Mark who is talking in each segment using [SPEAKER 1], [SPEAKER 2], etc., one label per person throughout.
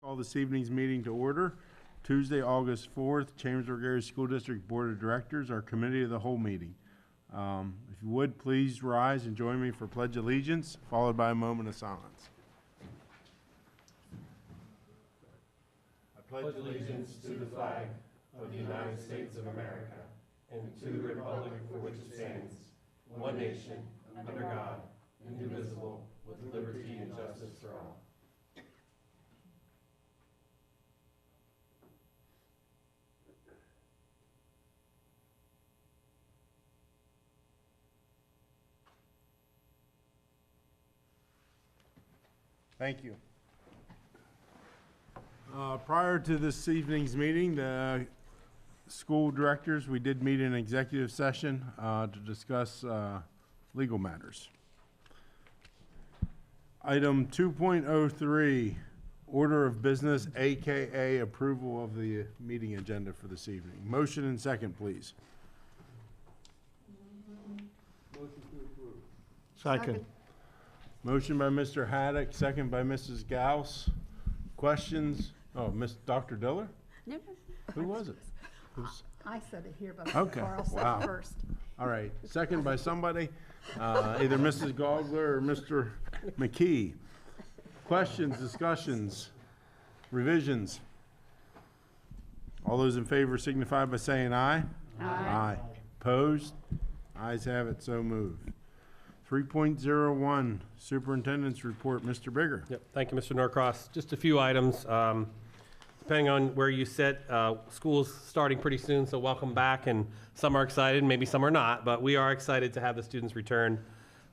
[SPEAKER 1] Call this evening's meeting to order. Tuesday, August 4th, Chambersburg Area School District Board of Directors, our Committee of the Whole meeting. If you would, please rise and join me for Pledge Allegiance, followed by a moment of silence.
[SPEAKER 2] I pledge allegiance to the flag of the United States of America and to the republic for which it stands, one nation, under God, indivisible, with liberty and justice for all.
[SPEAKER 1] Thank you. Prior to this evening's meeting, the school directors, we did meet in executive session to discuss legal matters. Item 2.03, order of business, AKA approval of the meeting agenda for this evening. Motion and second, please.
[SPEAKER 2] Motion to approve.
[SPEAKER 3] Second.
[SPEAKER 1] Motion by Mr. Haddock, second by Mrs. Gauss. Questions? Oh, Dr. Diller?
[SPEAKER 3] No.
[SPEAKER 1] Who was it?
[SPEAKER 3] I said it here, but
[SPEAKER 1] Okay,
[SPEAKER 3] Carl said
[SPEAKER 1] wow.
[SPEAKER 3] it first.
[SPEAKER 1] All right, second by somebody, either Mrs. Gogler or Mr. McKee. Questions, discussions, revisions? All those in favor signify by saying aye.
[SPEAKER 3] Aye.
[SPEAKER 1] Opposed? Ayes have it, so moved. 3.01, Superintendent's Report, Mr. Bigger.
[SPEAKER 4] Yep. Thank you, Mr. Norcross. Just a few items. Depending on where you sit, school's starting pretty soon, so welcome back. And some are excited, maybe some are not, but we are excited to have the students return.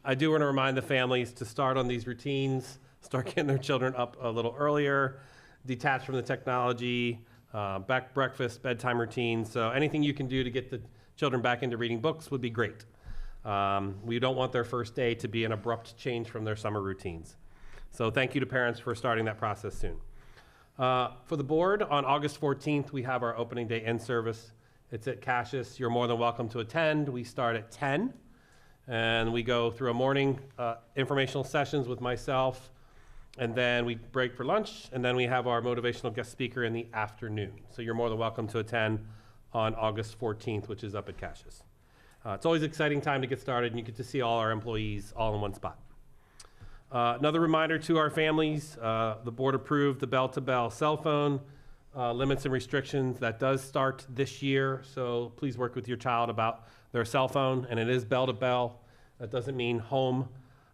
[SPEAKER 4] I do want to remind the families to start on these routines, start getting their children up a little earlier, detach from the technology, back breakfast, bedtime routines. So anything you can do to get the children back into reading books would be great. We don't want their first day to be an abrupt change from their summer routines. So thank you to parents for starting that process soon. For the board, on August 14th, we have our opening day in-service. It's at Cassius. You're more than welcome to attend. We start at 10, and we go through a morning informational sessions with myself, and then we break for lunch, and then we have our motivational guest speaker in the afternoon. So you're more than welcome to attend on August 14th, which is up at Cassius. It's always an exciting time to get started, and you get to see all our employees all in one spot. Another reminder to our families, the board approved the bell-to-bell cell phone limits and restrictions. That does start this year, so please work with your child about their cell phone, and it is bell-to-bell. That doesn't mean home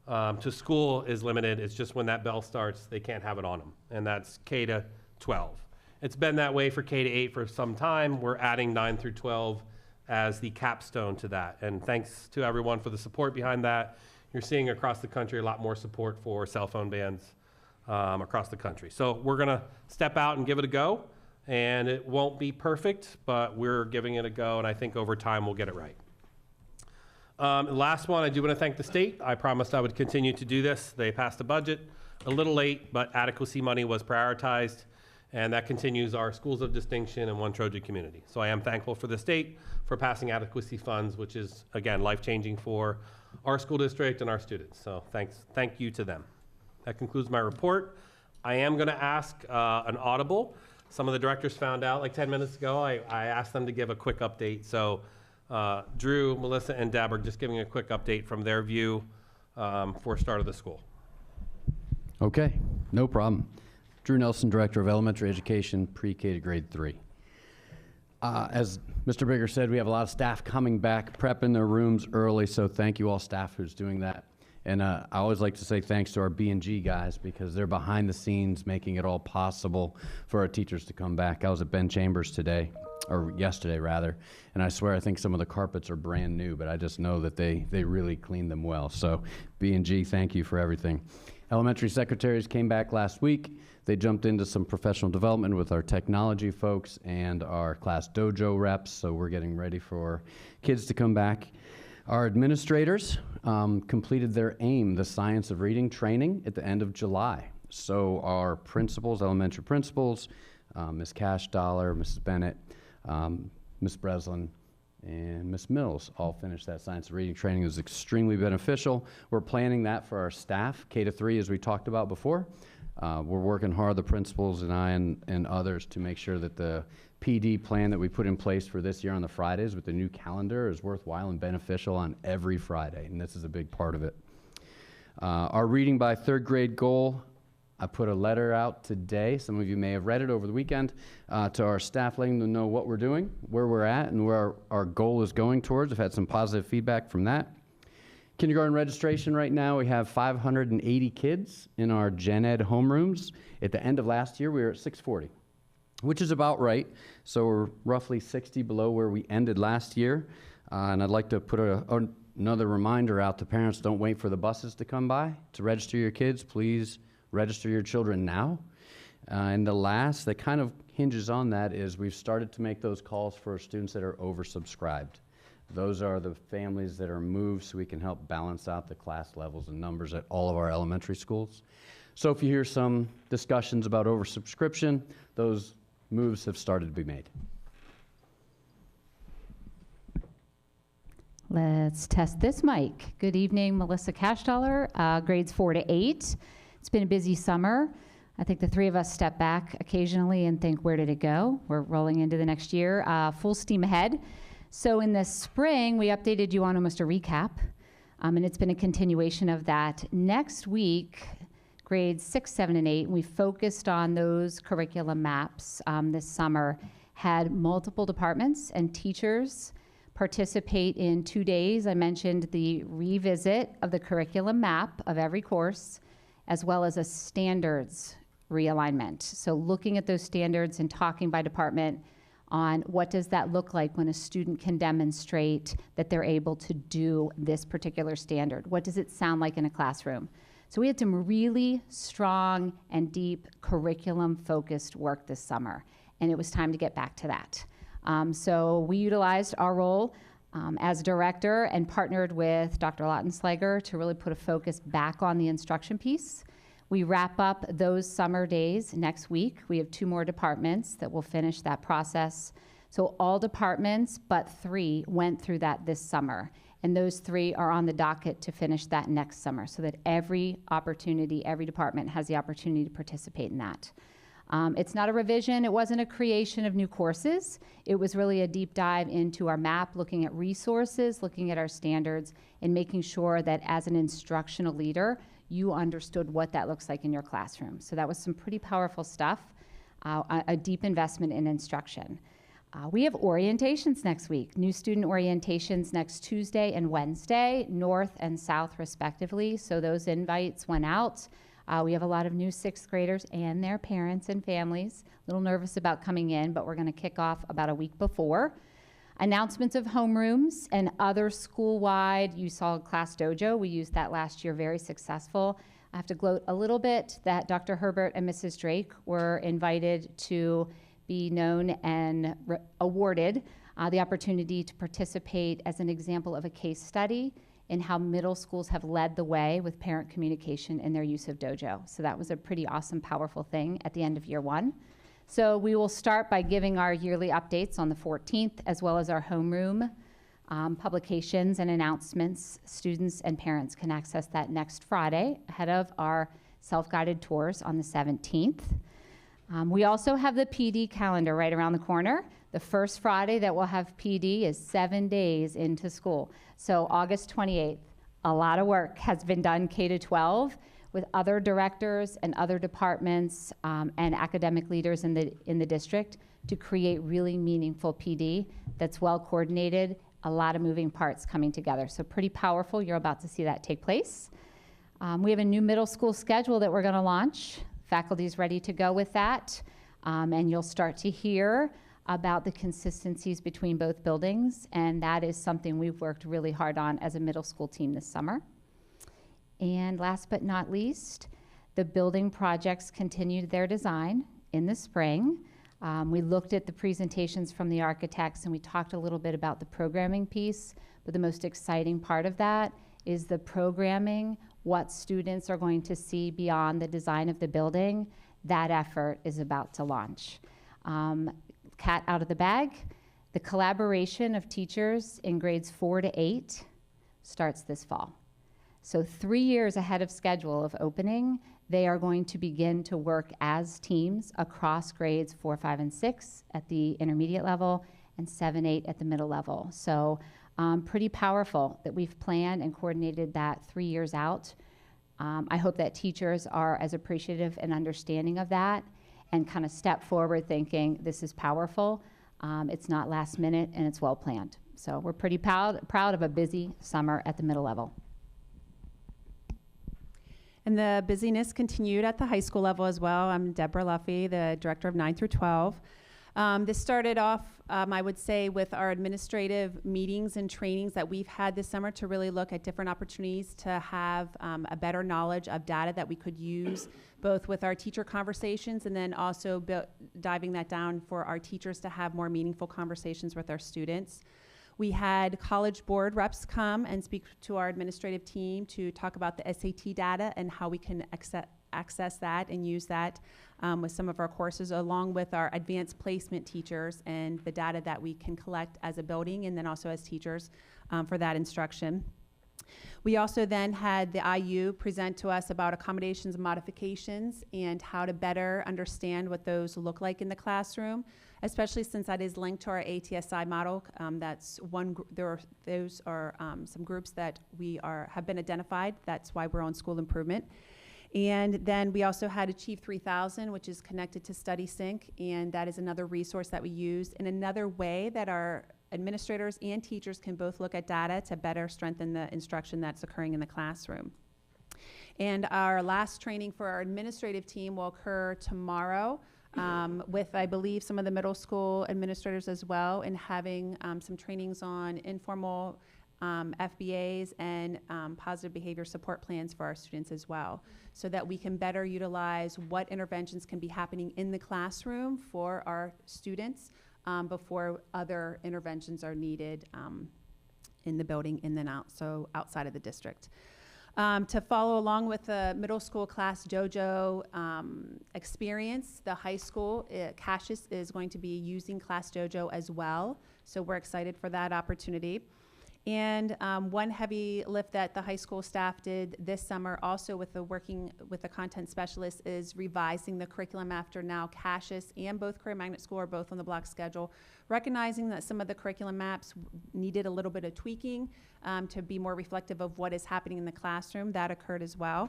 [SPEAKER 4] to school is limited. It's just when that bell starts, they can't have it on them, and that's K to 12. It's been that way for K to 8 for some time. We're adding 9 through 12 as the capstone to that. And thanks to everyone for the support behind that. You're seeing across the country a lot more support for cell phone bans across the country. So we're gonna step out and give it a go. And it won't be perfect, but we're giving it a go, and I think over time we'll get it right. Last one, I do wanna thank the state. I promised I would continue to do this. They passed a budget a little late, but adequacy money was prioritized. And that continues our schools of distinction and One Trojan community. So I am thankful for the state for passing adequacy funds, which is, again, life-changing for our school district and our students. So thank you to them. That concludes my report. I am gonna ask an audible. Some of the directors found out like 10 minutes ago. I asked them to give a quick update. So Drew, Melissa, and Deb are just giving a quick update from their view for start of the school.
[SPEAKER 5] Okay, no problem. Drew Nelson, Director of Elementary Education, Pre-K to Grade 3. As Mr. Bigger said, we have a lot of staff coming back, prepping their rooms early, so thank you all staff who's doing that. And I always like to say thanks to our B&G guys because they're behind the scenes making it all possible for our teachers to come back. I was at Ben Chambers today, or yesterday rather, and I swear I think some of the carpets are brand new, but I just know that they really cleaned them well. So B&G, thank you for everything. Elementary secretaries came back last week. They jumped into some professional development with our technology folks and our class dojo reps, so we're getting ready for kids to come back. Our administrators completed their AIM, the Science of Reading training, at the end of July. So our principals, elementary principals, Ms. Cashdollar, Mrs. Bennett, Ms. Breslin, and Ms. Mills all finished that Science of Reading training. It was extremely beneficial. We're planning that for our staff, K to 3, as we talked about before. We're working hard, the principals and I and others, to make sure that the PD plan that we put in place for this year on the Fridays with the new calendar is worthwhile and beneficial on every Friday, and this is a big part of it. Our reading by third grade goal, I put a letter out today, some of you may have read it over the weekend, to our staff, letting them know what we're doing, where we're at, and where our goal is going towards. I've had some positive feedback from that. Kindergarten registration right now, we have 580 kids in our Gen Ed homerooms. At the end of last year, we were at 640, which is about right. So we're roughly 60 below where we ended last year. And I'd like to put another reminder out to parents: don't wait for the buses to come by to register your kids. Please register your children now. And the last that kind of hinges on that is we've started to make those calls for students that are oversubscribed. Those are the families that are moved, so we can help balance out the class levels and numbers at all of our elementary schools. So if you hear some discussions about oversubscription, those moves have started to be made.
[SPEAKER 6] Let's test this mic. Good evening, Melissa Cashtaller, grades 4 to 8. It's been a busy summer. I think the three of us step back occasionally and think, where did it go? We're rolling into the next year, full steam ahead. So in the spring, we updated you on almost a recap, and it's been a continuation of that. Next week, grades 6, 7, and 8, we focused on those curriculum maps this summer, had multiple departments and teachers participate in 2 days. I mentioned the revisit of the curriculum map of every course, as well as a standards realignment. So looking at those standards and talking by department on what does that look like when a student can demonstrate that they're able to do this particular standard? What does it sound like in a classroom? So we had some really strong and deep curriculum-focused work this summer, and it was time to get back to that. So we utilized our role as director and partnered with Dr. Lautenschlager to really put a focus back on the instruction piece. We wrap up those summer days next week. We have 2 more departments that will finish that process. So all departments but 3 went through that this summer. And those 3 are on the docket to finish that next summer, so that every department has the opportunity to participate in that. It's not a revision. It wasn't a creation of new courses. It was really a deep dive into our map, looking at resources, looking at our standards, and making sure that as an instructional leader, you understood what that looks like in your classroom. So that was some pretty powerful stuff, a deep investment in instruction. We have orientations next week, new student orientations next Tuesday and Wednesday, North and South respectively. So those invites went out. We have a lot of new 6th graders and their parents and families. A little nervous about coming in, but we're going to kick off about a week before. Announcements of homerooms and other school-wide. You saw Class Dojo. We used that last year, very successful. I have to gloat a little bit that Dr. Herbert and Mrs. Drake were invited to be known and awarded the opportunity to participate as an example of a case study in how middle schools have led the way with parent communication in their use of Dojo. So that was a pretty awesome, powerful thing at the end of year 1. So we will start by giving our yearly updates on the 14th, as well as our homeroom publications and announcements. Students and parents can access that next Friday ahead of our self-guided tours on the 17th. We also have the PD calendar right around the corner. The first Friday that we'll have PD is 7 days into school. So August 28th, a lot of work has been done K-12 with other directors and other departments and academic leaders in the district to create really meaningful PD that's well coordinated, a lot of moving parts coming together. So pretty powerful. You're about to see that take place. We have a new middle school schedule that we're going to launch. Faculty's ready to go with that. And you'll start to hear about the consistencies between both buildings, and that is something we've worked really hard on as a middle school team this summer. And last but not least, the building projects continued their design in the spring. We looked at the presentations from the architects, and we talked a little bit about the programming piece, but the most exciting part of that is the programming, what students are going to see beyond the design of the building. That effort is about to launch. Cat out of the bag, the collaboration of teachers in grades 4 to 8 starts this fall. So 3 years ahead of schedule of opening, they are going to begin to work as teams across grades 4, 5, and 6 at the intermediate level and 7, 8 at the middle level. So pretty powerful that we've planned and coordinated that 3 years out. I hope that teachers are as appreciative and understanding of that and kind of step forward thinking this is powerful. It's not last minute and it's well planned. So we're pretty proud of a busy summer at the middle level.
[SPEAKER 7] And the busyness continued at the high school level as well. I'm Deborah Luffy, the director of 9 through 12. This started off, I would say, with our administrative meetings and trainings that we've had this summer to really look at different opportunities to have a better knowledge of data that we could use, both with our teacher conversations and then also diving that down for our teachers to have more meaningful conversations with our students. We had college board reps come and speak to our administrative team to talk about the SAT data and how we can access that and use that with some of our courses, along with our advanced placement teachers and the data that we can collect as a building and then also as teachers for that instruction. We also then had the IU present to us about accommodations and modifications and how to better understand what those look like in the classroom, especially since that is linked to our ATSI model. That's one. Those are some groups that have been identified. That's why we're on school improvement. And then we also had Achieve 3000, which is connected to StudySync, and that is another resource that we use in another way that our administrators and teachers can both look at data to better strengthen the instruction that's occurring in the classroom. And our last training for our administrative team will occur tomorrow with, I believe, some of the middle school administrators as well, and having some trainings on informal FBAs and positive behavior support plans for our students as well, so that we can better utilize what interventions can be happening in the classroom for our students before other interventions are needed in the building and then outside of the district. To follow along with the middle school class dojo experience, the high school, Cassius is going to be using class dojo as well, so we're excited for that opportunity. And one heavy lift that the high school staff did this summer, also with working with the content specialist, is revising the curriculum after now Cassius and both Career Magnet School are both on the block schedule, recognizing that some of the curriculum maps needed a little bit of tweaking to be more reflective of what is happening in the classroom. That occurred as well.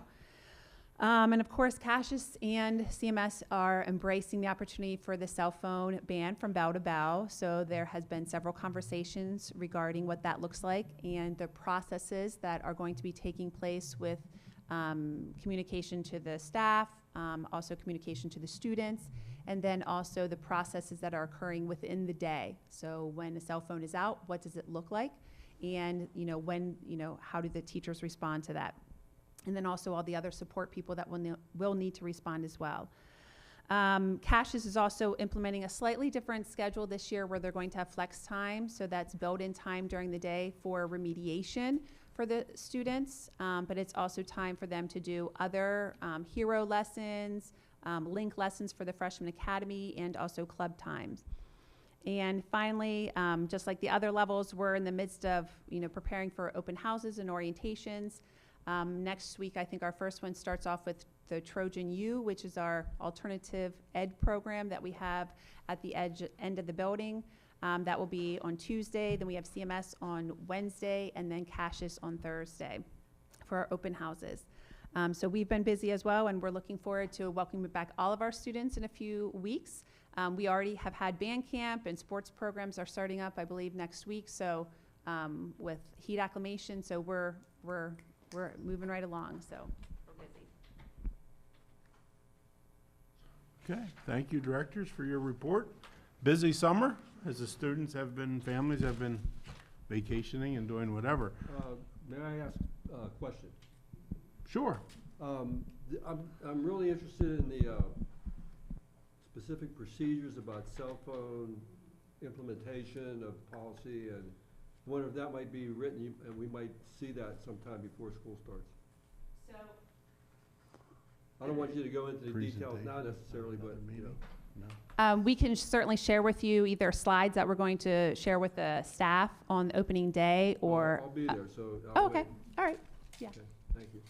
[SPEAKER 7] And of course, Cassius and CMS are embracing the opportunity for the cell phone ban from bell to bell. So there has been several conversations regarding what that looks like and the processes that are going to be taking place with communication to the staff, also communication to the students, and then also the processes that are occurring within the day. So when a cell phone is out, what does it look like? And how do the teachers respond to that? And then also all the other support people that will need to respond as well. Cassius is also implementing a slightly different schedule this year where they're going to have flex time, so that's built-in time during the day for remediation for the students, but it's also time for them to do other hero lessons, link lessons for the freshman academy, and also club times. And finally, just like the other levels, we're in the midst of preparing for open houses and orientations. Next week, I think our first one starts off with the Trojan U, which is our alternative ed program that we have at the end of the building. That will be on Tuesday. Then we have CMS on Wednesday, and then Cassius on Thursday for our open houses. So we've been busy as well, and we're looking forward to welcoming back all of our students in a few weeks. We already have had band camp, and sports programs are starting up, I believe, next week. So with heat acclimation, so we're moving right along, so we're busy.
[SPEAKER 1] Okay, thank you, directors, for your report. Busy summer, as the families have been vacationing and doing whatever.
[SPEAKER 2] May I ask a question?
[SPEAKER 1] Sure.
[SPEAKER 2] I'm really interested in the specific procedures about cell phone implementation of policy, and wonder if that might be written, and we might see that sometime before school starts.
[SPEAKER 7] So
[SPEAKER 2] I don't want you to go into the details now necessarily, but
[SPEAKER 7] we can certainly share with you either slides that we're going to share with the staff on opening day, or
[SPEAKER 2] I'll be there, so
[SPEAKER 7] oh, okay, all right, yeah.
[SPEAKER 2] Okay. Thank you.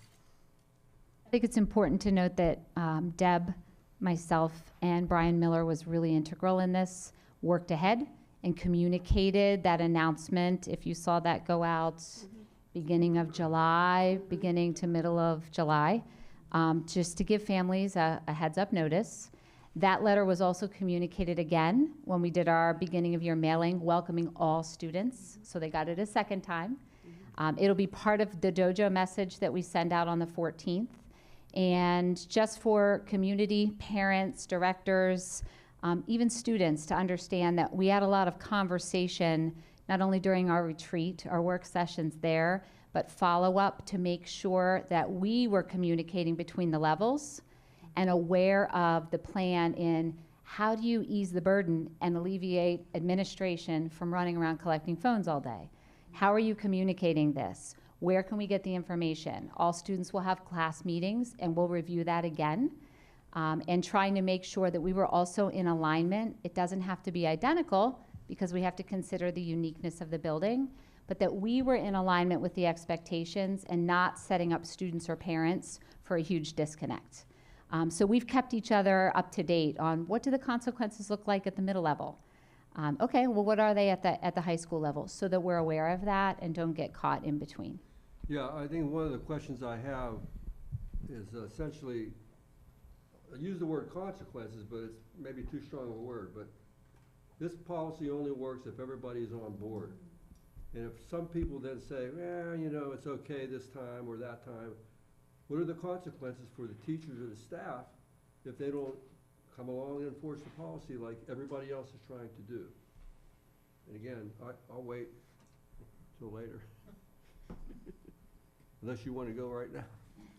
[SPEAKER 6] I think it's important to note that Deb, myself, and Brian Miller was really integral in this, worked ahead and communicated that announcement. If you saw that go out beginning of July, beginning to middle of July, just to give families a heads up notice. That letter was also communicated again when we did our beginning of year mailing, welcoming all students. So they got it a second time. It'll be part of the dojo message that we send out on the 14th. And just for community, parents, directors, even students to understand that we had a lot of conversation, not only during our retreat, our work sessions there, but follow up to make sure that we were communicating between the levels and aware of the plan in how do you ease the burden and alleviate administration from running around collecting phones all day? How are you communicating this? Where can we get the information? All students will have class meetings, and we'll review that again. And trying to make sure that we were also in alignment. It doesn't have to be identical because we have to consider the uniqueness of the building, but that we were in alignment with the expectations and not setting up students or parents for a huge disconnect. So we've kept each other up to date on what do the consequences look like at the middle level. Okay, well, what are they at the high school level, so that we're aware of that and don't get caught in between.
[SPEAKER 8] Yeah, I think one of the questions I have is essentially, I use the word consequences, but it's maybe too strong of a word, but this policy only works if everybody's on board. And if some people then say, well, you know, it's okay this time or that time, what are the consequences for the teachers or the staff if they don't come along and enforce the policy like everybody else is trying to do? And again, I'll wait till later. Unless you want to go right now.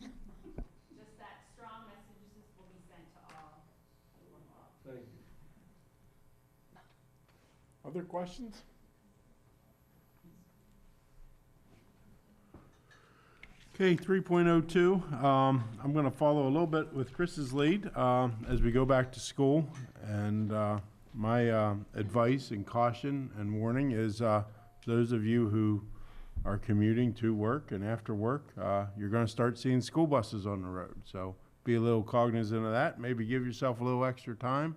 [SPEAKER 6] Just that strong messages will be sent to all.
[SPEAKER 8] Thank you.
[SPEAKER 1] Other questions? Okay, 3.02. I'm going to follow a little bit with Chris's lead as we go back to school. And my advice and caution and warning is those of you who are commuting to work and after work, you're going to start seeing school buses on the road. So be a little cognizant of that. Maybe give yourself a little extra time.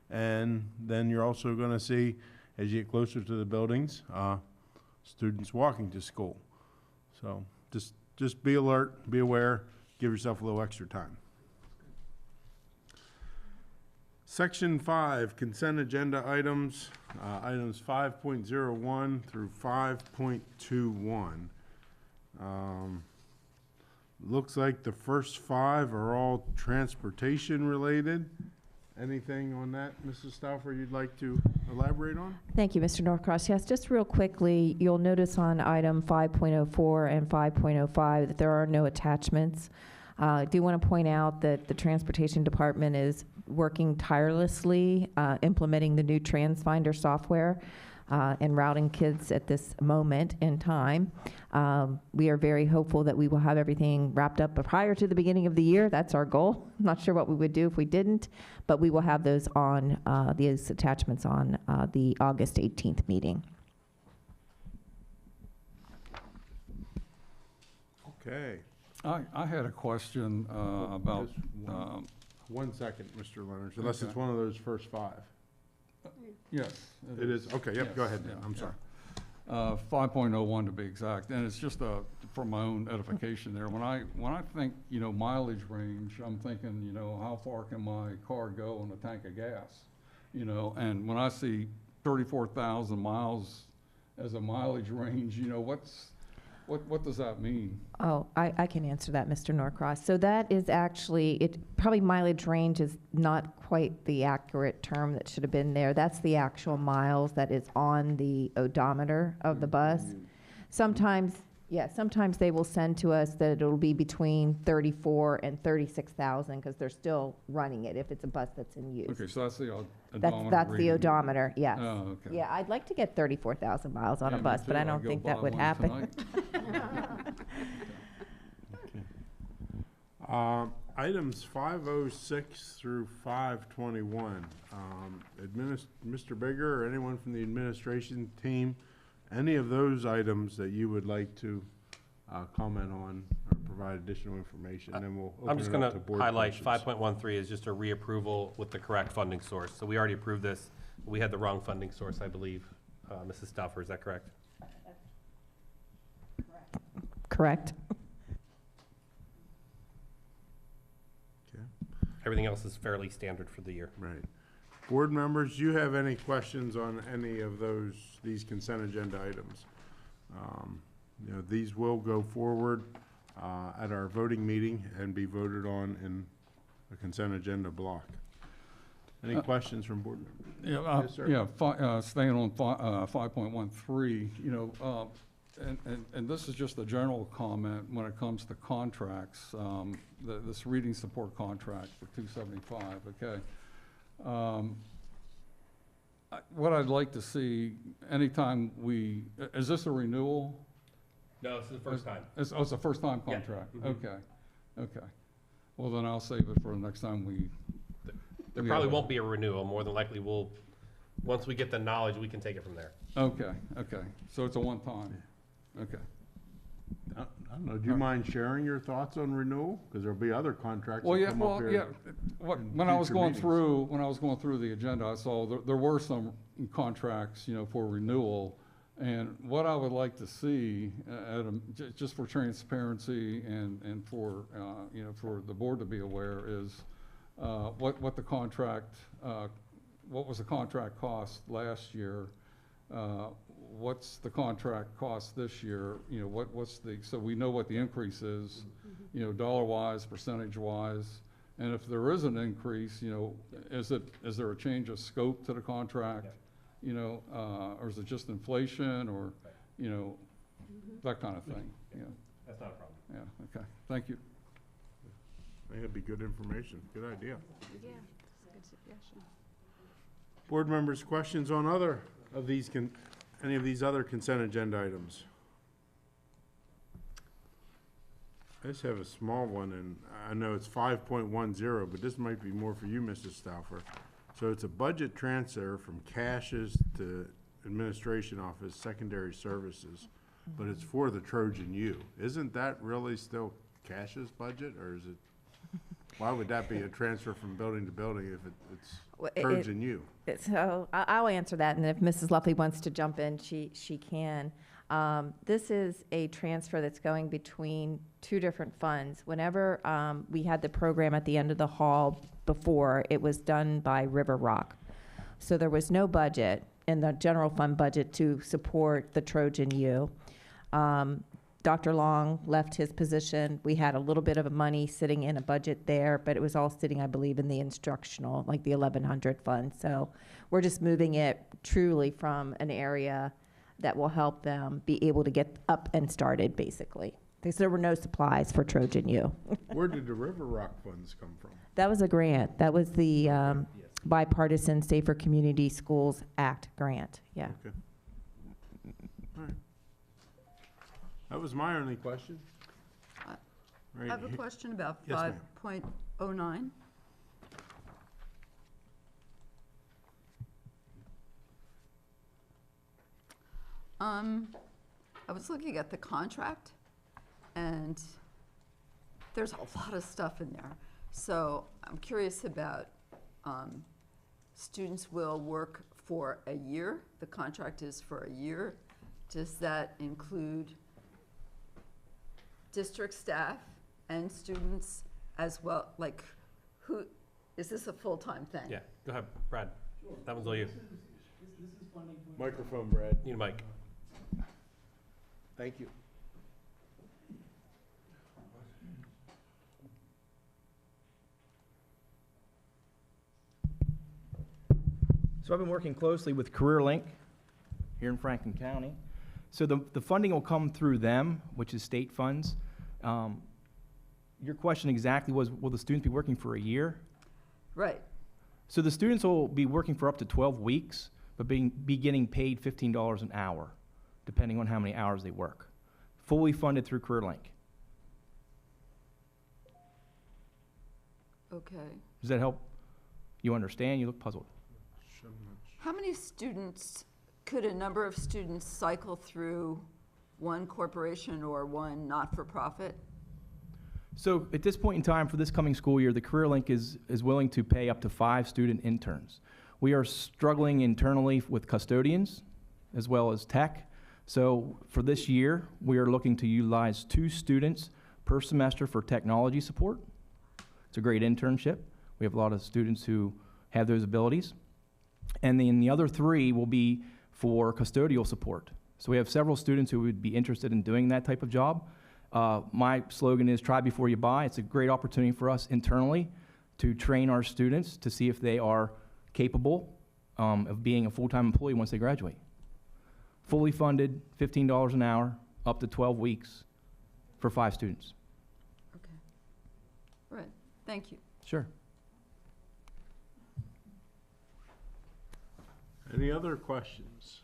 [SPEAKER 1] And then you're also going to see, as you get closer to the buildings, students walking to school. So just be alert, be aware, give yourself a little extra time. Section 5, consent agenda items, items 5.01 through 5.21. Looks like the first 5 are all transportation related. Anything on that, Mrs. Stauffer, you'd like to elaborate on?
[SPEAKER 9] Thank you, Mr. Norcross. Yes, just real quickly, you'll notice on item 5.04 and 5.05 that there are no attachments. I do want to point out that the Transportation Department is working tirelessly implementing the new TransFinder software and routing kids at this moment in time. We are very hopeful that we will have everything wrapped up prior to the beginning of the year. That's our goal. I'm not sure what we would do if we didn't, but we will have those on, these attachments on the August 18th meeting.
[SPEAKER 1] Okay.
[SPEAKER 10] I had a question about,
[SPEAKER 1] Just 1 second, Mr. Leonard, unless
[SPEAKER 10] Okay.
[SPEAKER 1] it's one of those first 5.
[SPEAKER 10] yes.
[SPEAKER 1] It is, okay, yep,
[SPEAKER 10] Yes,
[SPEAKER 1] go ahead,
[SPEAKER 10] yeah,
[SPEAKER 1] I'm
[SPEAKER 10] yeah.
[SPEAKER 1] sorry.
[SPEAKER 10] 5.01 to be exact, and it's just for my own edification there. When I think, you know, mileage range, I'm thinking, you know, how far can my car go on a tank of gas? You know, and when I see 34,000 miles as a mileage range, you know, what does that mean?
[SPEAKER 9] Oh, I can answer that, Mr. Norcross. So that is actually, probably mileage range is not quite the accurate term that should have been there. That's the actual miles that is on the odometer of the bus. Sometimes they will send to us that it'll be between 34 and 36,000 because they're still running it if it's a bus that's in use.
[SPEAKER 10] Okay, so that's the odometer
[SPEAKER 9] That's the
[SPEAKER 10] reading.
[SPEAKER 9] odometer, yes.
[SPEAKER 10] Oh, okay.
[SPEAKER 9] Yeah, I'd like to get 34,000 miles on
[SPEAKER 10] Yeah,
[SPEAKER 9] a
[SPEAKER 10] me
[SPEAKER 9] bus, but
[SPEAKER 10] too.
[SPEAKER 9] I
[SPEAKER 10] I'd
[SPEAKER 9] don't
[SPEAKER 10] go
[SPEAKER 9] think
[SPEAKER 10] buy
[SPEAKER 9] that would
[SPEAKER 10] one
[SPEAKER 9] happen.
[SPEAKER 10] tonight.
[SPEAKER 1] Items 506 through 521. Mr. Bigger or anyone from the administration team, any of those items that you would like to comment on or provide additional information, then we'll
[SPEAKER 4] I'm
[SPEAKER 1] open
[SPEAKER 4] just
[SPEAKER 1] it
[SPEAKER 4] gonna
[SPEAKER 1] up to board
[SPEAKER 4] highlight
[SPEAKER 1] questions.
[SPEAKER 4] 5.13 is just a reapproval with the correct funding source. So we already approved this. We had the wrong funding source, I believe. Mrs. Stauffer, is that correct?
[SPEAKER 9] Correct.
[SPEAKER 1] Okay,
[SPEAKER 4] Everything else is fairly standard for the year.
[SPEAKER 1] right. Board members, do you have any questions on any of these consent agenda items? You know, these will go forward at our voting meeting and be voted on in a consent agenda block. Any questions from board members?
[SPEAKER 10] Yeah,
[SPEAKER 1] Yes, sir.
[SPEAKER 10] staying on 5.13, you know, and this is just a general comment when it comes to contracts, this reading support contract for 275, okay? What I'd like to see, anytime is this a renewal?
[SPEAKER 4] No, this is the first time.
[SPEAKER 10] It's a first-time
[SPEAKER 4] Yeah.
[SPEAKER 10] contract?
[SPEAKER 4] Mhm.
[SPEAKER 10] Okay. Well, then I'll save it for the next time
[SPEAKER 4] There
[SPEAKER 10] we
[SPEAKER 4] probably
[SPEAKER 10] have a-
[SPEAKER 4] won't be a renewal. More than likely, once we get the knowledge, we can take it from there.
[SPEAKER 10] Okay, so it's a one-time, okay.
[SPEAKER 1] I don't know, do you mind sharing your thoughts on renewal? Because there'll be other contracts
[SPEAKER 10] Well,
[SPEAKER 1] that
[SPEAKER 10] yeah,
[SPEAKER 1] come up
[SPEAKER 10] well,
[SPEAKER 1] here.
[SPEAKER 10] yeah,
[SPEAKER 1] in
[SPEAKER 10] when I was
[SPEAKER 1] future
[SPEAKER 10] going
[SPEAKER 1] meetings.
[SPEAKER 10] through the agenda, I saw there were some contracts, you know, for renewal. And what I would like to see, just for transparency and for, you know, for the board to be aware is, what the contract, what was the contract cost last year? What's the contract cost this year? You know, so we know what the increase is, you know, dollar-wise, percentage-wise. And if there is an increase, you know, is there a change of scope to the contract? You know, or is it just inflation or, you know, that kind of thing, you know?
[SPEAKER 4] That's not a problem.
[SPEAKER 10] Yeah, okay, thank you.
[SPEAKER 1] I think it'd be good information, good idea.
[SPEAKER 3] Yeah, good suggestion.
[SPEAKER 1] Board members, questions on any of these other consent agenda items? I just have a small one, and I know it's 5.10, but this might be more for you, Mrs. Stauffer. So it's a budget transfer from caches to administration office, secondary services, but it's for the Trojan U. Isn't that really still cache's budget, or is it, why would that be a transfer from building to building if
[SPEAKER 9] Well,
[SPEAKER 1] it's Trojan U?
[SPEAKER 9] So I'll answer that, and if Mrs. Luffey wants to jump in, she can. This is a transfer that's going between two different funds. Whenever we had the program at the end of the hall before, it was done by River Rock. So there was no budget in the general fund budget to support the Trojan U. Dr. Long left his position. We had a little bit of money sitting in a budget there, but it was all sitting, I believe, in the instructional, like the 1100 fund. So we're just moving it truly from an area that will help them be able to get up and started, basically. Because there were no supplies for Trojan U.
[SPEAKER 1] Where did the River Rock funds come from?
[SPEAKER 9] That was a grant. That was the Bipartisan Safer Community Schools Act grant, yeah.
[SPEAKER 1] Okay. All right. That was my only question.
[SPEAKER 3] I
[SPEAKER 1] Right
[SPEAKER 3] have a
[SPEAKER 1] he-
[SPEAKER 3] question about
[SPEAKER 1] Yes, ma'am.
[SPEAKER 3] 5.09. I was looking at the contract, and there's a lot of stuff in there. So I'm curious about, students will work for a year. The contract is for a year. Does that include district staff and students as well? Like, is this a full-time thing?
[SPEAKER 4] Yeah, go ahead, Brad. That one's all you.
[SPEAKER 1] Microphone, Brad.
[SPEAKER 4] Need a mic.
[SPEAKER 1] Thank you.
[SPEAKER 11] So I've been working closely with CareerLink here in Franklin County. So the funding will come through them, which is state funds. Your question exactly was, will the students be working for a year?
[SPEAKER 3] Right.
[SPEAKER 11] So the students will be working for up to 12 weeks, but be getting paid $15 an hour, depending on how many hours they work. Fully funded through CareerLink.
[SPEAKER 3] Okay.
[SPEAKER 11] Does that help you understand? You look puzzled.
[SPEAKER 3] How many students, could a number of students cycle through one corporation or one not-for-profit?
[SPEAKER 11] So at this point in time, for this coming school year, the Career Link is willing to pay up to 5 student interns. We are struggling internally with custodians as well as tech. So for this year, we are looking to utilize 2 students per semester for technology support. It's a great internship. We have a lot of students who have those abilities. And then the other 3 will be for custodial support. So we have several students who would be interested in doing that type of job. My slogan is try before you buy. It's a great opportunity for us internally to train our students to see if they are capable of being a full-time employee once they graduate. Fully funded, $15 an hour, up to 12 weeks for 5 students.
[SPEAKER 3] Okay. All right, thank you.
[SPEAKER 11] Sure.
[SPEAKER 1] Any other questions?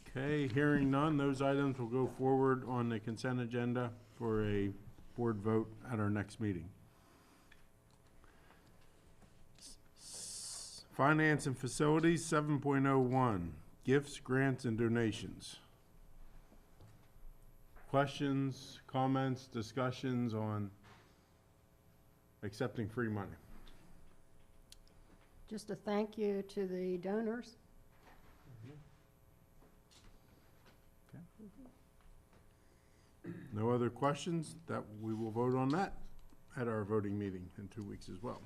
[SPEAKER 1] Okay, hearing none, those items will go forward on the consent agenda for a board vote at our next meeting. Finance and Facilities, 7.01, gifts, grants, and donations. Questions, comments, discussions on accepting free money?
[SPEAKER 12] Just a thank you to the donors.
[SPEAKER 1] No other questions? That we will vote on that at our voting meeting in 2 weeks as well.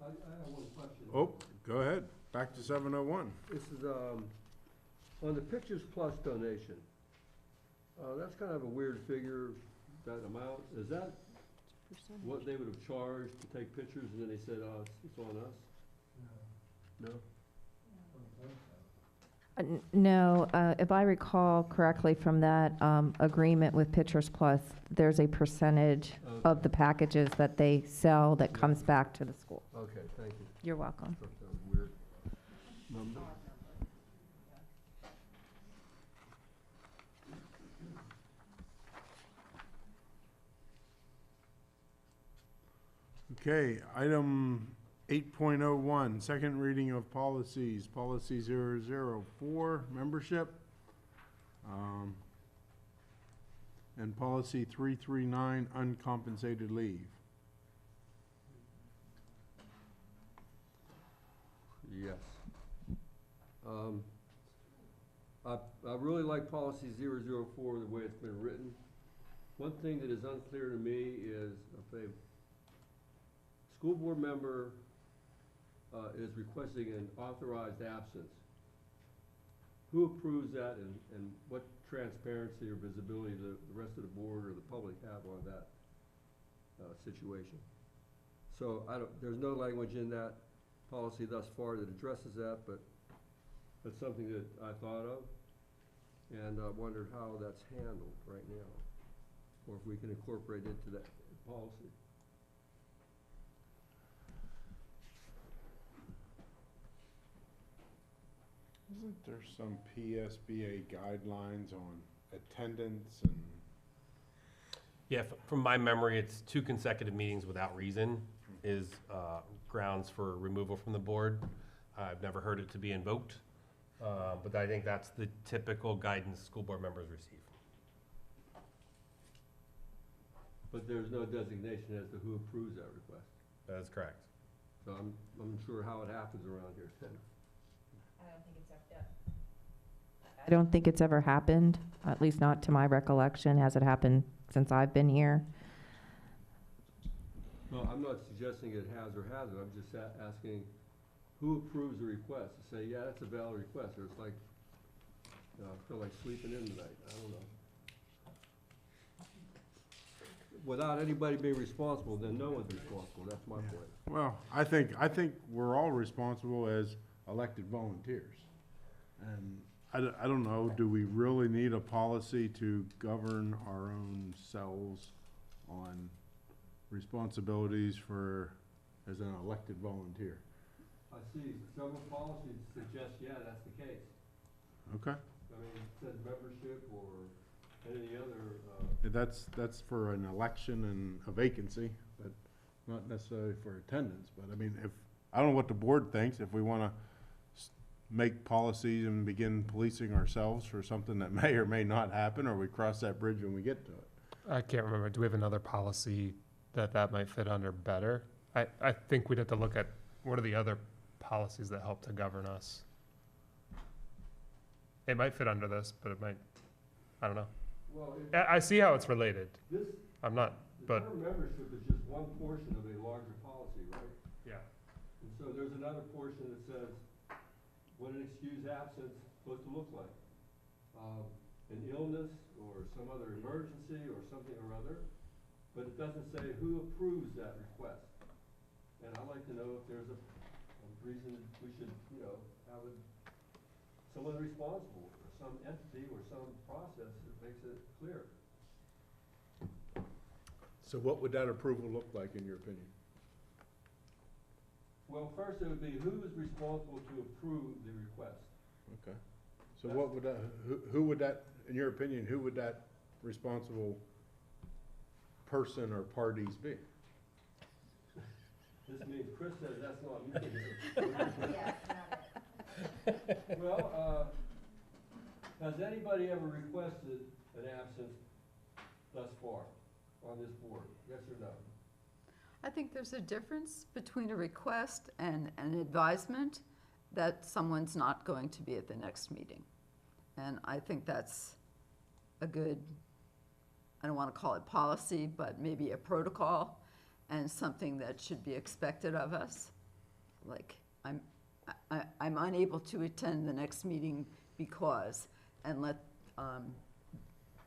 [SPEAKER 8] I have one question.
[SPEAKER 1] Oh, go ahead. Back to 701.
[SPEAKER 8] This is, on the Pictures Plus donation, that's kind of a weird figure, that amount. Is that what they would have charged to take pictures, and then they said, it's on us? No?
[SPEAKER 9] No, if I recall correctly from that agreement with Pictures Plus, there's a percentage of the packages that they sell that comes back to the school.
[SPEAKER 8] Okay, thank you.
[SPEAKER 9] You're welcome.
[SPEAKER 8] Thought that was weird. Number.
[SPEAKER 1] Okay, item 8.01, second reading of policies. Policy 004, membership. And policy 339, uncompensated leave.
[SPEAKER 8] Yes. I really like policy 004, the way it's been written. One thing that is unclear to me is if a school board member is requesting an authorized absence, who approves that, and what transparency or visibility the rest of the board or the public have on that situation? So there's no language in that policy thus far that addresses that, but that's something that I thought of and wondered how that's handled right now, or if we can incorporate it into that policy.
[SPEAKER 1] Isn't there some PSBA guidelines on attendance and?
[SPEAKER 4] Yeah, from my memory, it's 2 consecutive meetings without reason is grounds for removal from the board. I've never heard it to be invoked, but I think that's the typical guidance school board members receive.
[SPEAKER 8] But there's no designation as to who approves that request.
[SPEAKER 4] That is correct.
[SPEAKER 8] So I'm unsure how it happens around here.
[SPEAKER 9] I don't think it's ever happened, at least not to my recollection. Has it happened since I've been here?
[SPEAKER 8] No, I'm not suggesting it has or hasn't. I'm just asking who approves the request. To say, yeah, that's a valid request, or it's like, I feel like sleeping in tonight. I don't know. Without anybody being responsible, then no one's responsible. That's my point.
[SPEAKER 1] Well, I think we're all responsible as elected volunteers. And I don't know, do we really need a policy to govern our own selves on responsibilities as an elected volunteer?
[SPEAKER 8] I see several policies suggest, yeah, that's the case.
[SPEAKER 1] Okay,
[SPEAKER 8] I mean, it says membership or any other,
[SPEAKER 1] that's for an election and a vacancy, but not necessarily for attendance. But I mean, I don't know what the board thinks, if we want to make policies and begin policing ourselves for something that may or may not happen, or we cross that bridge when we get to it?
[SPEAKER 2] I can't remember. Do we have another policy that might fit under better? I think we'd have to look at what are the other policies that help to govern us. It might fit under this, but it might, I don't know.
[SPEAKER 8] Well,
[SPEAKER 2] I see how it's related.
[SPEAKER 8] this,
[SPEAKER 2] I'm not,
[SPEAKER 8] the
[SPEAKER 2] but,
[SPEAKER 8] term membership is just one portion of a larger policy, right?
[SPEAKER 2] yeah.
[SPEAKER 8] And so there's another portion that says what an excused absence is supposed to look like. An illness or some other emergency or something or other, but it doesn't say who approves that request. And I'd like to know if there's a reason we should, have someone responsible, or some entity or some process that makes it clear.
[SPEAKER 1] So what would that approval look like in your opinion?
[SPEAKER 8] Well, first it would be who is responsible to approve the request.
[SPEAKER 1] Okay. So what would that, who would that, in your opinion, who would that responsible person or parties be?
[SPEAKER 8] This means Chris says that's not me. Well, has anybody ever requested an absence thus far on this board? Yes or no?
[SPEAKER 3] I think there's a difference between a request and an advisement that someone's not going to be at the next meeting. And I think that's a good, I don't want to call it policy, but maybe a protocol and something that should be expected of us. Like, I'm unable to attend the next meeting because, and let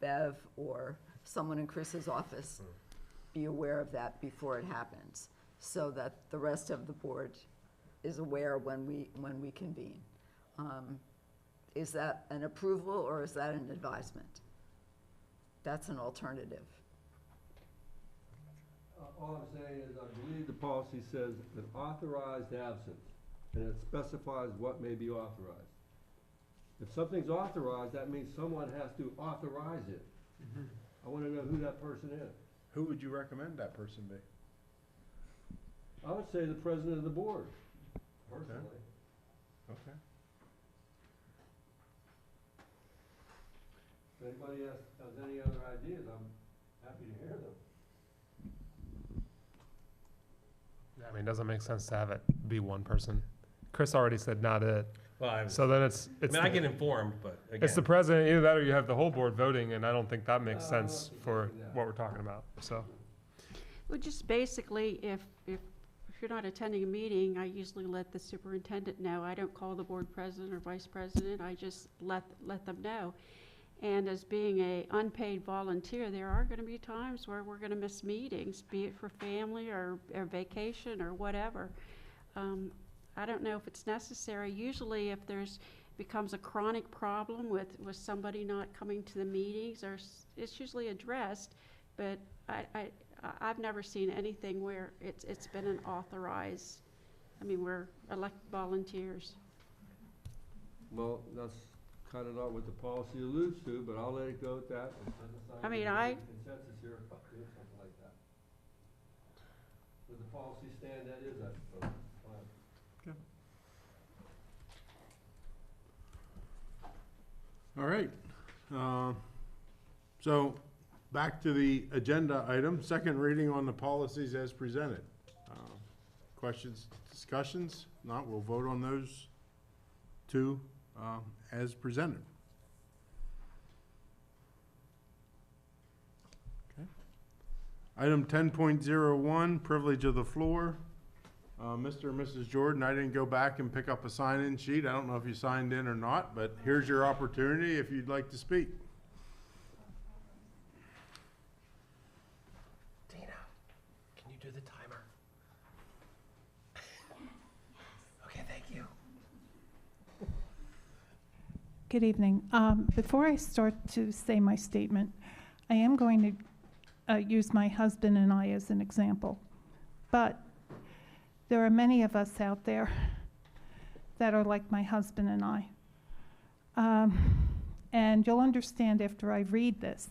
[SPEAKER 3] Bev or someone in Chris's office be aware of that before it happens, so that the rest of the board is aware when we convene. Is that an approval or is that an advisement? That's an alternative.
[SPEAKER 8] All I'm saying is I believe the policy says an authorized absence, and it specifies what may be authorized. If something's authorized, that means someone has to authorize it. I want to know who that person is.
[SPEAKER 1] Who would you recommend that person be?
[SPEAKER 8] I would say the president of the board, personally.
[SPEAKER 1] Okay.
[SPEAKER 8] If anybody has any other ideas, I'm happy to hear them.
[SPEAKER 2] I mean, it doesn't make sense to have it be one person. Chris already said not it.
[SPEAKER 4] Well,
[SPEAKER 2] So then
[SPEAKER 4] I get informed, but again.
[SPEAKER 2] it's the president, either that or you have the whole board voting, and I don't think that makes sense for what we're talking about, so.
[SPEAKER 12] Well, just basically, if you're not attending a meeting, I usually let the superintendent know. I don't call the board president or vice president, I just let them know. And as being a unpaid volunteer, there are gonna be times where we're gonna miss meetings, be it for family or vacation or whatever. I don't know if it's necessary. Usually if becomes a chronic problem with somebody not coming to the meetings, it's usually addressed, but I've never seen anything where it's been an authorized, I mean, we're elected volunteers.
[SPEAKER 8] Well, that's kind of not what the policy alludes to, but I'll let it go at that.
[SPEAKER 12] I mean,
[SPEAKER 8] Consensus here about doing something like that. With the policy stand, that is, I suppose. Fine.
[SPEAKER 1] All right. So back to the agenda item, second reading on the policies as presented. Questions, discussions? Not, we'll vote on those two as presented. Okay. Item 10.01, privilege of the floor. Mr. and Mrs. Jordan, I didn't go back and pick up a sign-in sheet. I don't know if you signed in or not, but here's your opportunity if you'd like to speak.
[SPEAKER 4] Dana, can you do the timer? Okay, thank you.
[SPEAKER 13] Good evening. Before I start to say my statement, I am going to use my husband and I as an example. But there are many of us out there that are like my husband and I. And you'll understand after I read this.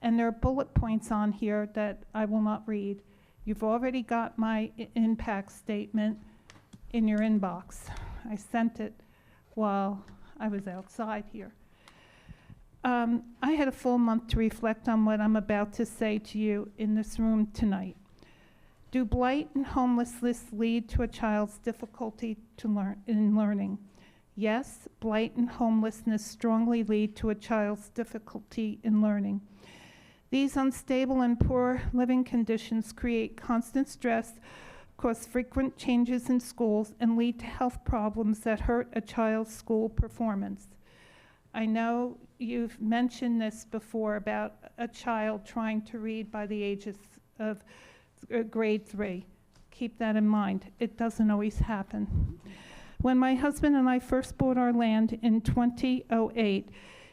[SPEAKER 13] And there are bullet points on here that I will not read. You've already got my impact statement in your inbox. I sent it while I was outside here. I had a full month to reflect on what I'm about to say to you in this room tonight. Do blight and homelessness lead to a child's difficulty in learning? Yes, blight and homelessness strongly lead to a child's difficulty in learning. These unstable and poor living conditions create constant stress, cause frequent changes in schools, and lead to health problems that hurt a child's school performance. I know you've mentioned this before about a child trying to read by the ages of grade 3. Keep that in mind. It doesn't always happen. When my husband and I first bought our land in 2008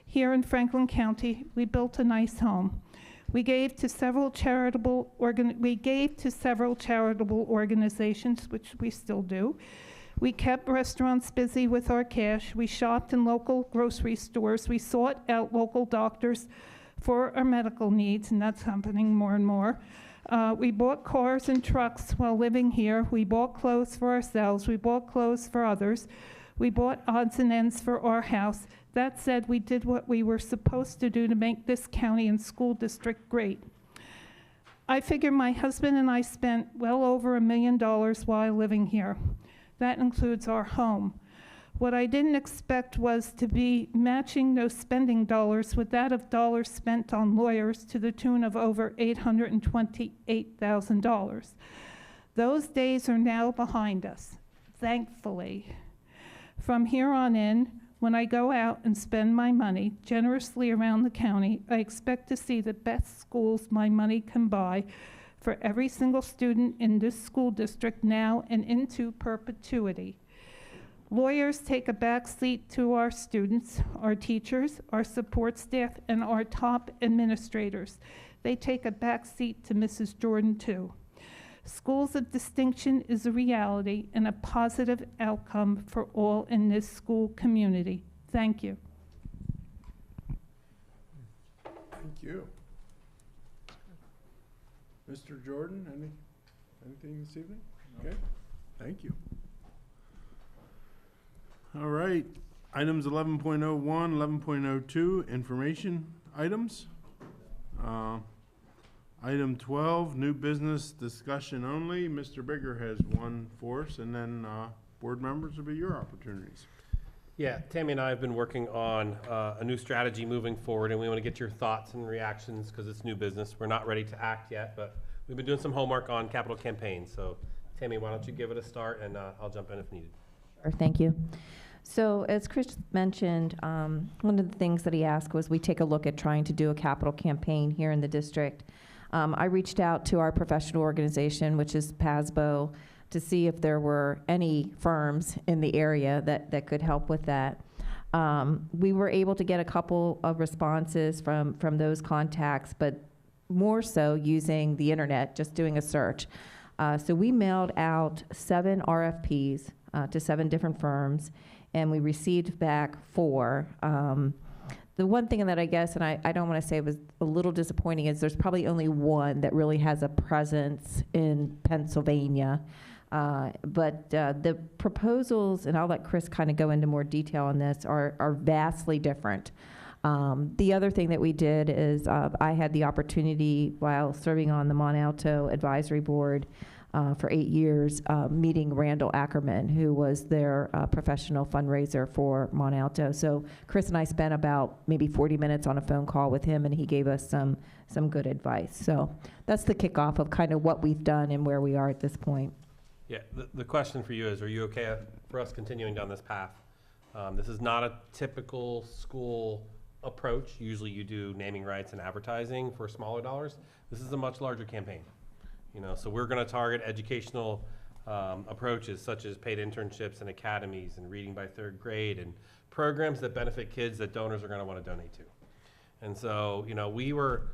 [SPEAKER 13] here in Franklin County, we built a nice home. We gave to several charitable organizations, which we still do. We kept restaurants busy with our cash. We shopped in local grocery stores. We sought out local doctors for our medical needs, and that's happening more and more. We bought cars and trucks while living here. We bought clothes for ourselves. We bought clothes for others. We bought odds and ends for our house. That said, we did what we were supposed to do to make this county and school district great. I figure my husband and I spent well over $1 million while living here. That includes our home. What I didn't expect was to be matching those spending dollars with that of dollars spent on lawyers to the tune of over $828,000. Those days are now behind us, thankfully. From here on in, when I go out and spend my money generously around the county, I expect to see the best schools my money can buy for every single student in this school district now and into perpetuity. Lawyers take a back seat to our students, our teachers, our support staff, and our top administrators. They take a back seat to Mrs. Jordan, too. Schools of distinction is a reality and a positive outcome for all in this school community. Thank you.
[SPEAKER 1] Thank you. Mr. Jordan, anything this evening? Okay, thank you. All right, items 11.01, 11.02, information items. Item 12, new business discussion only. Mr. Bigger has one for us, and then board members will be your opportunities.
[SPEAKER 4] Yeah, Tammy and I have been working on a new strategy moving forward, and we want to get your thoughts and reactions because it's new business. We're not ready to act yet, but we've been doing some homework on capital campaigns. So, Tammy, why don't you give it a start, and I'll jump in if needed.
[SPEAKER 9] Sure, thank you. So as Chris mentioned, one of the things that he asked was we take a look at trying to do a capital campaign here in the district. I reached out to our professional organization, which is PASBO, to see if there were any firms in the area that could help with that. We were able to get a couple of responses from those contacts, but more so using the internet, just doing a search. So we mailed out 7 RFPs to 7 different firms, and we received back 4. The one thing that I guess, and I don't want to say was a little disappointing, is there's probably only one that really has a presence in Pennsylvania. But the proposals, and I'll let Chris kind of go into more detail on this, are vastly different. The other thing that we did is I had the opportunity while serving on the Mont Alto Advisory Board for 8 years, meeting Randall Ackerman, who was their professional fundraiser for Mont Alto. So Chris and I spent about maybe 40 minutes on a phone call with him, and he gave us some good advice. So that's the kickoff of kind of what we've done and where we are at this point.
[SPEAKER 4] Yeah, the question for you is, are you okay for us continuing down this path? This is not a typical school approach. Usually you do naming rights and advertising for smaller dollars. This is a much larger campaign. So we're going to target educational approaches such as paid internships and academies and reading by 3rd grade and programs that benefit kids that donors are going to want to donate to. And so, we were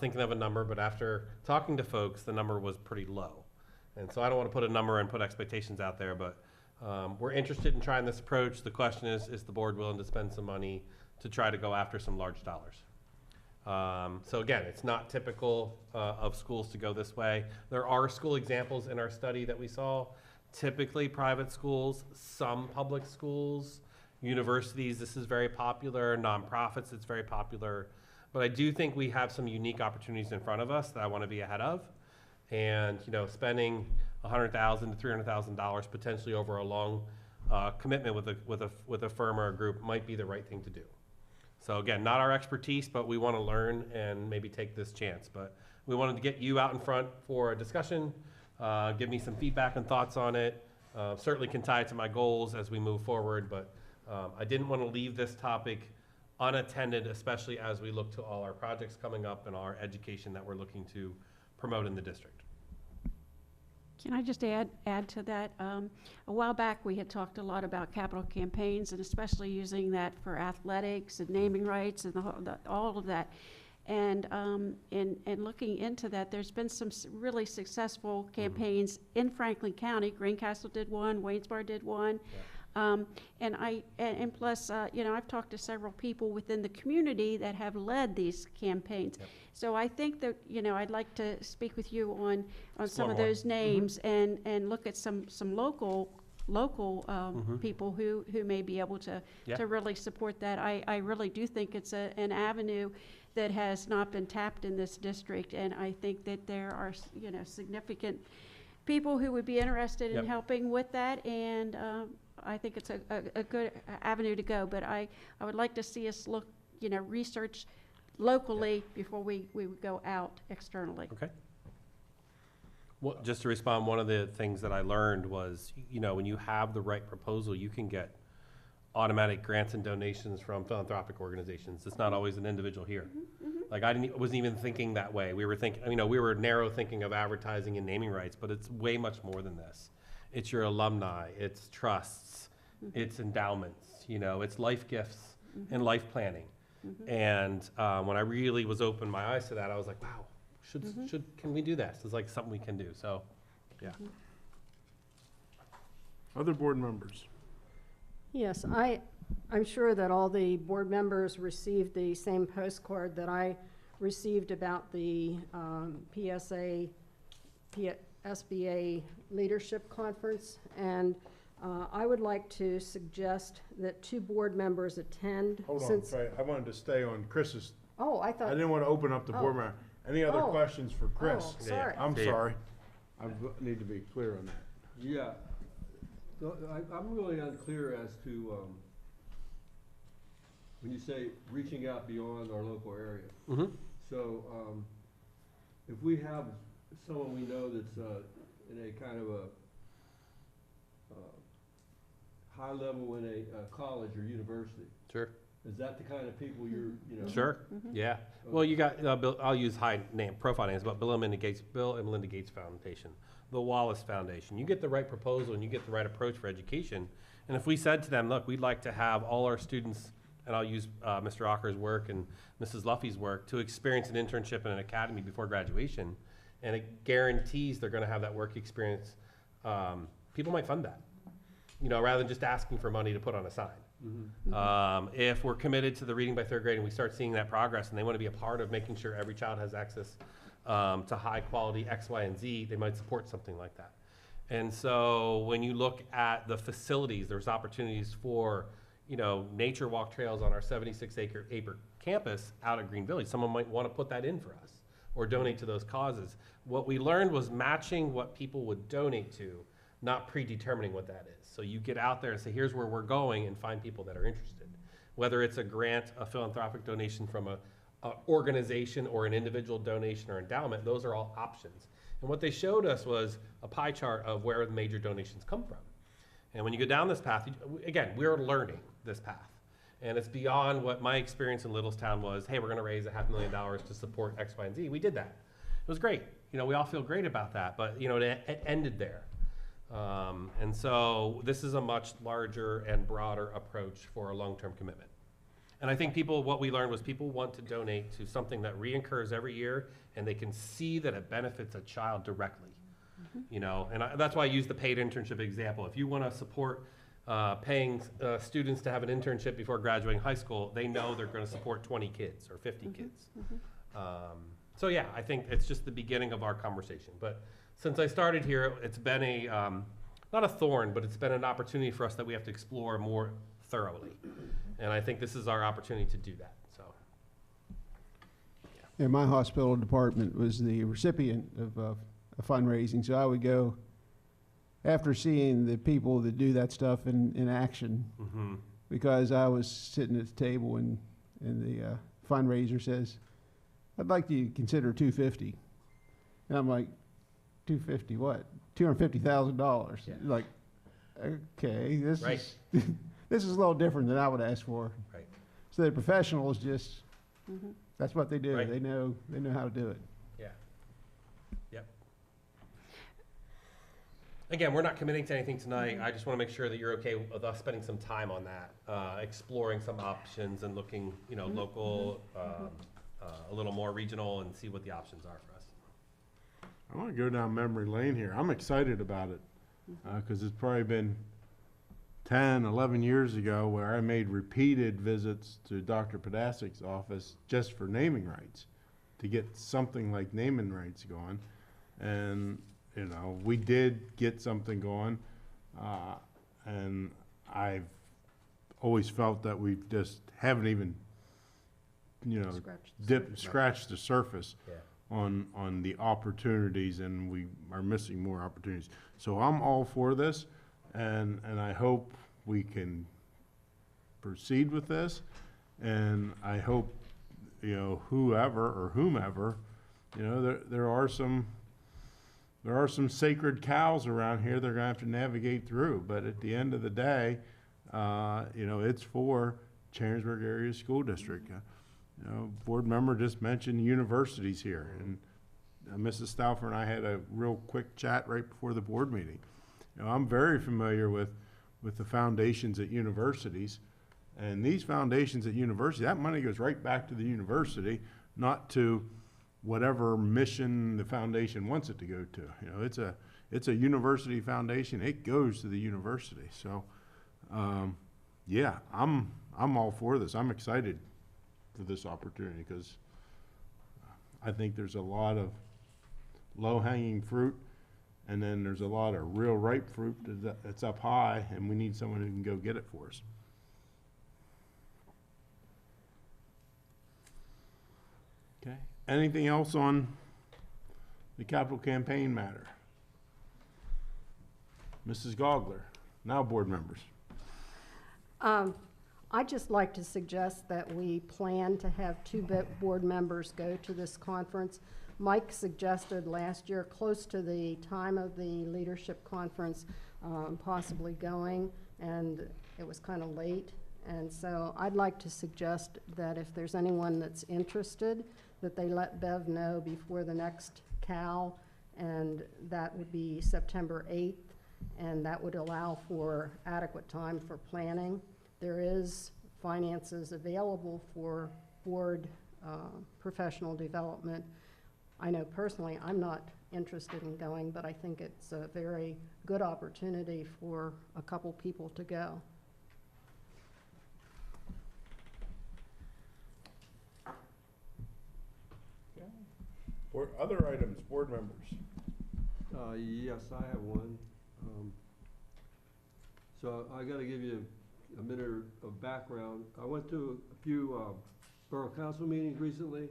[SPEAKER 4] thinking of a number, but after talking to folks, the number was pretty low. And so I don't want to put a number and put expectations out there, but we're interested in trying this approach. The question is the board willing to spend some money to try to go after some large dollars? So again, it's not typical of schools to go this way. There are school examples in our study that we saw, typically private schools, some public schools, Universities, this is very popular. Nonprofits, it's very popular. But I do think we have some unique opportunities in front of us that I want to be ahead of. And, you know, spending $100,000 to $300,000 potentially over a long commitment with a firm or a group might be the right thing to do. So again, not our expertise, but we want to learn and maybe take this chance. But we wanted to get you out in front for a discussion, give me some feedback and thoughts on it. Certainly can tie it to my goals as we move forward, but I didn't want to leave this topic unattended, especially as we look to all our projects coming up and our education that we're looking to promote in the district.
[SPEAKER 12] Can I just add to that? A while back, we had talked a lot about capital campaigns and especially using that for athletics and naming rights and all of that. And looking into that, there's been some really successful campaigns in Franklin County. Greencastle did one, Waynesboro did one. Yeah. And plus, you know, I've talked to several people within the community that have led these campaigns. Yep. So I think that, you know, I'd like to speak with you on some of those names and look at some local people who may be able to really support that. I really do think it's an avenue that has not been tapped in this district, and I think that there are, you know, significant people who would be interested in helping with that, and I think it's a good avenue to go. But I would like to see us look, you know, research locally before we go out externally.
[SPEAKER 4] Okay. Well, just to respond, one of the things that I learned was, you know, when you have the right proposal, you can get automatic grants and donations from philanthropic organizations. It's not always an individual here. Like I wasn't even thinking that way. We were thinking, you know, we were narrow thinking of advertising and naming rights, but it's way much more than this. It's your alumni, it's trusts, it's endowments, you know, it's life gifts and life planning. And when I really was open my eyes to that, I was like, wow, can we do this? It's like something we can do. So, yeah.
[SPEAKER 1] Other board members?
[SPEAKER 14] Yes, I'm sure that all the board members received the same postcard that I received about the SBA Leadership Conference, and I would like to suggest that 2 board members attend.
[SPEAKER 1] Hold on, Trey. I wanted to stay on Chris's.
[SPEAKER 14] Oh, I thought.
[SPEAKER 1] I didn't want to open up the board member. Any other questions for Chris?
[SPEAKER 14] Oh, sorry.
[SPEAKER 1] I'm sorry. I need to be clear on that.
[SPEAKER 8] Yeah. So I'm really unclear as to, when you say reaching out beyond our local area. So if we have someone we know that's in a kind of a high level in a college or university. Sure. Is that the kind of people you know?
[SPEAKER 4] Sure. Yeah. Well, you got I'll use high name profile names, but Bill and Melinda Gates Foundation, the Wallace Foundation. You get the right proposal and you get the right approach for education. And if we said to them, look, we'd like to have all our students, and I'll use Mr. Ocker's work and Mrs. Luffy's work, to experience an internship in an academy before graduation, and it guarantees they're going to have that work experience, people might fund that, you know, rather than just asking for money to put on a sign. If we're committed to the reading by 3rd grade and we start seeing that progress and they want to be a part of making sure every child has access to high quality X, Y, and Z, they might support something like that. And so when you look at the facilities, there's opportunities for, you know, nature walk trails on our 76-acre campus out at Green Village. Someone might want to put that in for us or donate to those causes. What we learned was matching what people would donate to, not predetermining what that is. So you get out there and say, here's where we're going, and find people that are interested. Whether it's a grant, a philanthropic donation from a organization, or an individual donation or endowment, those are all options. And what they showed us was a pie chart of where the major donations come from. And when you go down this path, again, we're learning this path. And it's beyond what my experience in Littlestown was. Hey, we're gonna raise $500,000 to support X, Y, and Z. We did that. It was great. You know, we all feel great about that, but you know, it ended there. And so this is a much larger and broader approach for a long-term commitment. And I think what we learned was people want to donate to something that reoccurs every year, and they can see that it benefits a child directly. You know, and that's why I use the paid internship example. If you want to support paying students to have an internship before graduating high school, they know they're going to support 20 kids or 50 kids. So yeah, I think it's just the beginning of our conversation. But since I started here, it's been not a thorn, but it's been an opportunity for us that we have to explore more thoroughly. And I think this is our opportunity to do that, so.
[SPEAKER 15] And my hospital department was the recipient of fundraising, so I would go after seeing the people that do that stuff in action, because I was sitting at the table and the fundraiser says, "I'd like to consider $250," and I'm like, "$250 what? $250,000?"
[SPEAKER 4] Yeah.
[SPEAKER 15] Like, okay, this
[SPEAKER 4] Right.
[SPEAKER 15] is this is a little different than I would ask for.
[SPEAKER 4] Right.
[SPEAKER 15] So the professionals just
[SPEAKER 12] Mhm.
[SPEAKER 15] that's what they do.
[SPEAKER 4] Right.
[SPEAKER 15] They know how to do it.
[SPEAKER 4] Yeah. Yep. Again, we're not committing to anything tonight. I just want to make sure that you're okay with us spending some time on that, exploring some options and looking, you know, local, a little more regional, and see what the options are for us.
[SPEAKER 1] I want to go down memory lane here. I'm excited about it, because it's probably been 10, 11 years ago where I made repeated visits to Dr. Podasic's office just for naming rights, to get something like naming rights going. And, you know, we did get something going, and I've always felt that we just haven't even, you know, scratched the surface
[SPEAKER 4] Yeah.
[SPEAKER 1] on the opportunities, and we are missing more opportunities. So I'm all for this, and I hope we can proceed with this, and I hope, you know, whomever, you know, there are some sacred cows around here they're gonna have to navigate through, but at the end of the day, you know, it's for Chambersburg Area School District. You know, board member just mentioned universities here, and Mrs. Stauffer and I had a real quick chat right before the board meeting. You know, I'm very familiar with the foundations at universities, and these foundations at university, that money goes right back to the university, not to whatever mission the foundation wants it to go to. You know, it's a university foundation. It goes to the university. So, yeah, I'm all for this. I'm excited for this opportunity, because I think there's a lot of low-hanging fruit, and then there's a lot of real ripe fruit that's up high, and we need someone who can go get it for us. Okay. Anything else on the capital campaign matter? Mrs. Gogler, now board members.
[SPEAKER 14] I'd just like to suggest that we plan to have two board members go to this conference. Mike suggested last year, close to the time of the leadership conference, possibly going, and it was kind of late. And so I'd like to suggest that if there's anyone that's interested, that they let Bev know before the next CAL, and that would be September 8th, and that would allow for adequate time for planning. There is finances available for board professional development. I know personally I'm not interested in going, but I think it's a very good opportunity for a couple people to go.
[SPEAKER 1] Or other items, board members.
[SPEAKER 8] Yes, I have one. So I gotta give you a minute of background. I went to a few borough council meetings recently,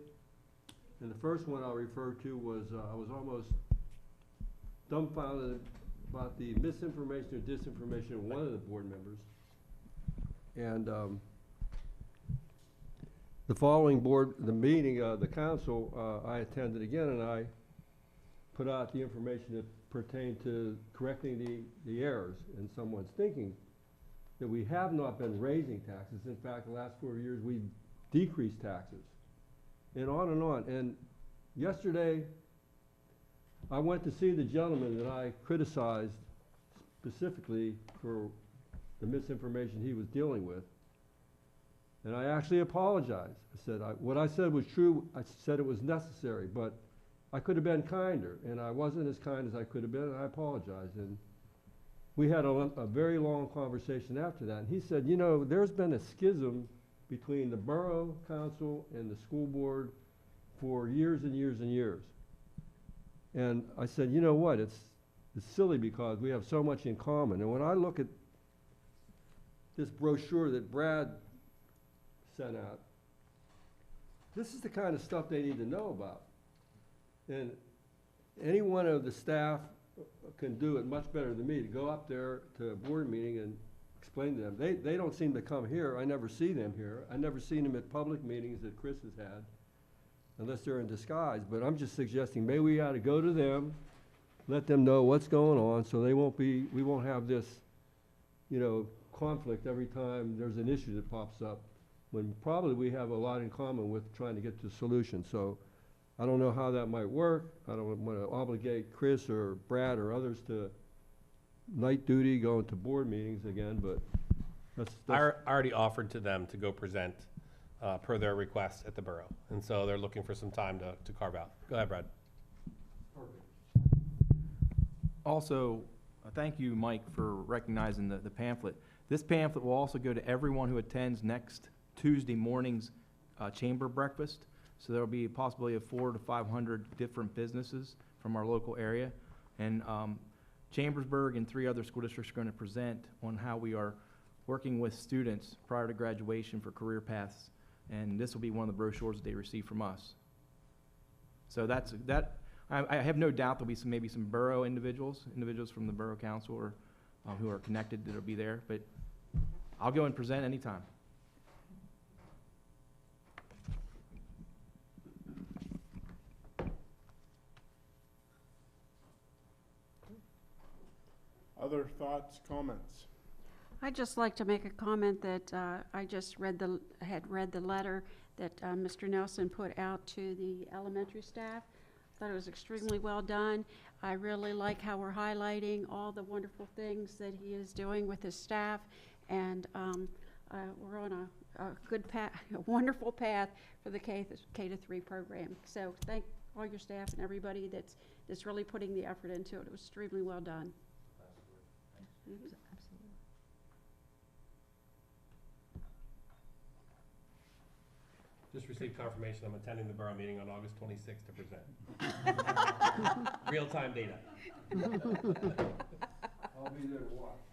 [SPEAKER 8] and the first one I'll refer to was, I was almost dumbfounded about the misinformation or disinformation of one of the board members. And the following the meeting, the council, I attended again, and I put out the information that pertained to correcting the errors in someone's thinking, that we have not been raising taxes. In fact, the last 4 years, we've decreased taxes, and on and on. And yesterday, I went to see the gentleman that I criticized specifically for the misinformation he was dealing with. And I actually apologized. I said, what I said was true. I said it was necessary, but I could have been kinder, and I wasn't as kind as I could have been, and I apologize. And we had a very long conversation after that. And he said, you know, there's been a schism between the borough council and the school board for years and years and years. And I said, you know what, it's silly because we have so much in common. And when I look at this brochure that Brad sent out. This is the kind of stuff they need to know about. And any one of the staff can do it much better than me, to go up there to a board meeting and explain to them. They don't seem to come here. I never see them here. I never seen them at public meetings that Chris has had, unless they're in disguise. But I'm just suggesting maybe we ought to go to them, let them know what's going on, so we won't have this, you know, conflict every time there's an issue that pops up, when probably we have a lot in common with trying to get to a solution. So I don't know how that might work. I don't want to obligate Chris or Brad or others to night duty, going to board meetings again, but
[SPEAKER 4] I already offered to them to go present per their request at the borough. And so they're looking for some time to carve out. Go ahead, Brad.
[SPEAKER 11] Also, thank you, Mike, for recognizing the pamphlet. This pamphlet will also go to everyone who attends next Tuesday morning's chamber breakfast. So there will be a possibility of 400 to 500 different businesses from our local area. And Chambersburg and 3 other school districts are going to present on how we are working with students prior to graduation for career paths. And this will be one of the brochures that they receive from us. So I have no doubt there'll be maybe some borough individuals from the borough council or who are connected that'll be there, but I'll go and present anytime.
[SPEAKER 1] Other thoughts, comments?
[SPEAKER 12] I'd just like to make a comment that I just had read the letter that Mr. Nelson put out to the elementary staff. Thought it was extremely well done. I really like how we're highlighting all the wonderful things that he is doing with his staff, and we're on a good path, a wonderful path for the K-3 program. So thank all your staff and everybody that's really putting the effort into it. It was extremely well done.
[SPEAKER 3] Absolutely.
[SPEAKER 4] Just received confirmation I'm attending the borough meeting on August 26th to present. Real-time data.
[SPEAKER 8] I'll be there to watch.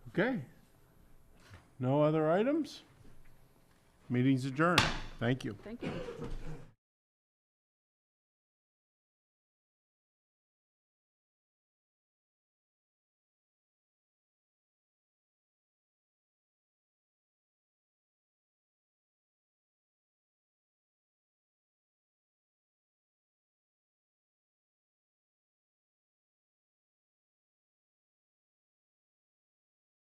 [SPEAKER 1] Okay. No other items? Meeting's adjourned. Thank you.
[SPEAKER 12] Thank you.